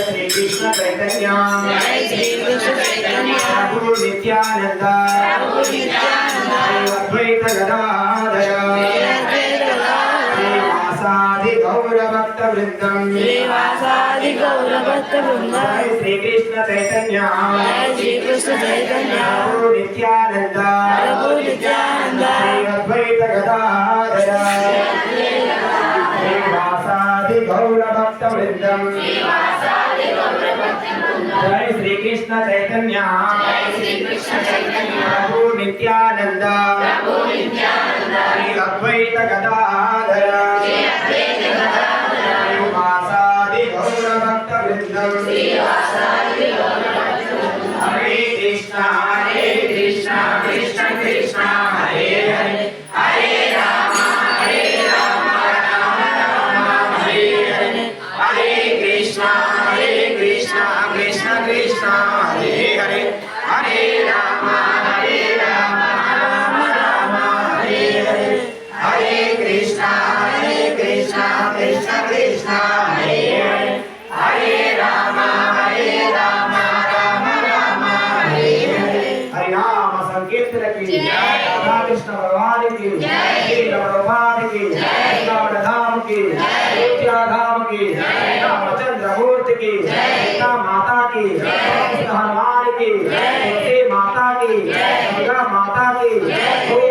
श्री कृष्ण चैतन्य प्रभु नित्यानंद अद्वैत गदाधर श्रीवासादि गौरभक्त वृंदम श्री कृष्ण चैतन्य प्रभु नित्यानंद अद्वैत गदाधर श्रीवासादि गौरभक्त वृंदम जय श्री कृष्ण चैतन्य प्रभु नित्यानंद अद्वैत गदाधर श्रीवासादि गौरभक्त वृंदम हरे कृष्णा कृष्ण कृष्ण हरे हरे हरे राम राम राम हरे हरे हरे कृष्णा कृष्ण कृष्ण हरे हरे हरे राम राम राम हरे हरे हरे कृष्णा कृष्ण कृष्ण हरे हरे हरे राम राम राम हरे हरे हरि नाम संकीर्तन की जय राधा कृष्ण भगवान की जय श्री प्रभुपाद की जय राम धाम की जय अयोध्या धाम की जय रामचंद्र मूर्ति की जय सीता माता की जय हनुमान की जय तुलसी माता की जय दुर्गा माता की जय